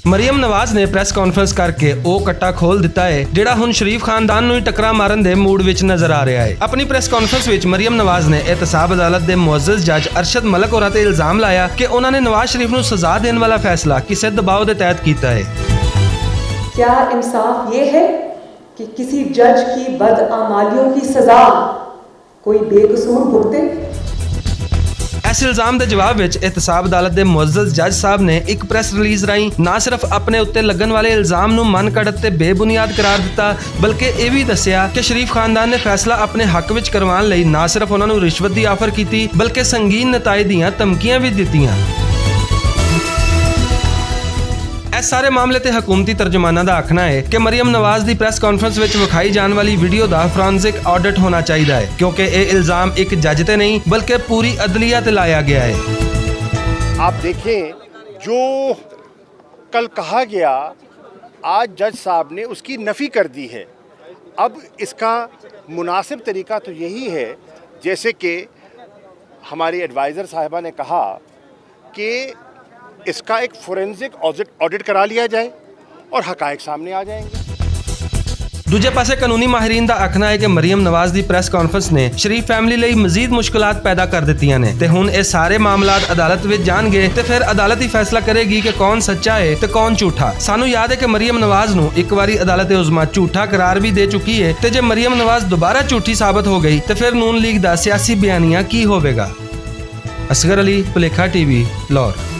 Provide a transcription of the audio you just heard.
ਮਰੀਮ ਨਵਾਜ਼ ਨੇ press conference ਕਰਕੇ ਉਹ ਕੱਟਾ ਖੋਲ ਦਿੱਤਾ ਹੈ ਜਿਹੜਾ ਹੁਣ ਸ਼ਰੀਫ ਖਾਨਦਾਨ ਨੂੰ ਹੀ ਟੱਕਰਾਂ ਮਾਰਨ ਦੇ ਮੂਡ ਵਿੱਚ ਨਜ਼ਰ ਆ ਰਿਹਾ ਹੈ। ਆਪਣੀ ਪ੍ਰੈਸ ਕਾਨਫਰੰਸ ਵਿੱਚ ਮਰੀਮ ਨਵਾਜ਼ ਨੇ ਇਹਤਸਾਬ ਅਦਾਲਤ ਦੇ ਮੁਅੱਜ਼ਜ਼ ਜੱਜ ਅਰਸ਼ਦ ਮਲਕ ਹੋਰਾਂ ਤੇ ਇਲਜ਼ਾਮ ਲਾਇਆ ਕਿ ਉਹਨਾਂ ਨੇ ਨਵਾਜ਼ शरीफ ਨੂੰ सजा देने वाला फैसला किसी दबाव के तहत किया है। क्या इंसाफ ये है कि किसी जज की बदआमालियों की सजा कोई बेकसूर भुगते? इस इल्जाम के जवाब में एहतसाब अदालत के मुअज़्ज़ज़ जज साहब ने एक प्रेस रिलीज राही ना सिर्फ अपने उत्ते लगन वाले इल्जाम नूं मन घड़त ते बेबुनियाद करार दिता बल्कि यह भी दस्सिया कि शरीफ खानदान ने फैसला अपने हक विच करवाउण लई ना सिर्फ उन्हां नूं रिश्वत की आफर की बल्कि संगीन नताए दीआं धमकियां भी दित्तियां। इस सारे मामले ते हुकूमती तर्जमाना का आखना है कि मरीम नवाज की प्रेस कॉन्फ्रेंस में विखाई जाने वाली वीडियो का फॉरेंसिक ऑडिट होना चाहिए है क्योंकि ये इल्जाम एक जज ते नहीं बल्कि पूरी अदलिया ते लाया गया है। आप देखें जो कल कहा गया आज जज साहब ने उसकी नफ़ी कर दी है। अब इसका मुनासिब तरीका तो यही है जैसे कि हमारी एडवाइज़र साहिबा ने कहा कि इसका एक फोरेंसिक ऑडिट करा लिया जाए और हकायक सामने आ जाएंगे। दूजे पासे कानूनी माहिरीन का आखना है कि मरीम नवाज की प्रेस कॉन्फ्रेंस ने शरीफ फैमिली ਲਈ मजीद मुश्किलात पैदा कर ਦਿੱਤੀਆਂ ਨੇ ਤੇ ਹੁਣ ਇਹ ਸਾਰੇ ਮਾਮਲਾਤ ਅਦਾਲਤ ਵਿੱਚ ਜਾਣਗੇ ਤੇ ਫਿਰ ਅਦਾਲਤ ਹੀ ਫੈਸਲਾ ਕਰੇਗੀ ਕਿ ਕੌਣ ਸੱਚਾ ਹੈ ਤੇ ਕੌਣ ਝੂਠਾ। ਸਾਨੂੰ ਯਾਦ ਹੈ ਕਿ ਮਰੀਮ ਨਵਾਜ਼ ਨੂੰ ਇੱਕ ਵਾਰੀ ਅਦਾਲਤ ਉਜ਼ਮਾ ਝੂਠਾ ਕਰਾਰ ਵੀ ਦੇ ਚੁੱਕੀ ਹੈ ਤੇ ਜੇ ਮਰੀਮ ਨਵਾਜ਼ ਦੁਬਾਰਾ ਝੂਠੀ ਸਾਬਤ ਹੋ ਗਈ ਤੇ ਫਿਰ ਨੂਨ ਲੀਗ ਦਾ ਸਿਆਸੀ ਬਿਆਨੀਆ ਕੀ ਹੋਵੇਗਾ। असगर अली, भुलेखा टीवी, लाहौर।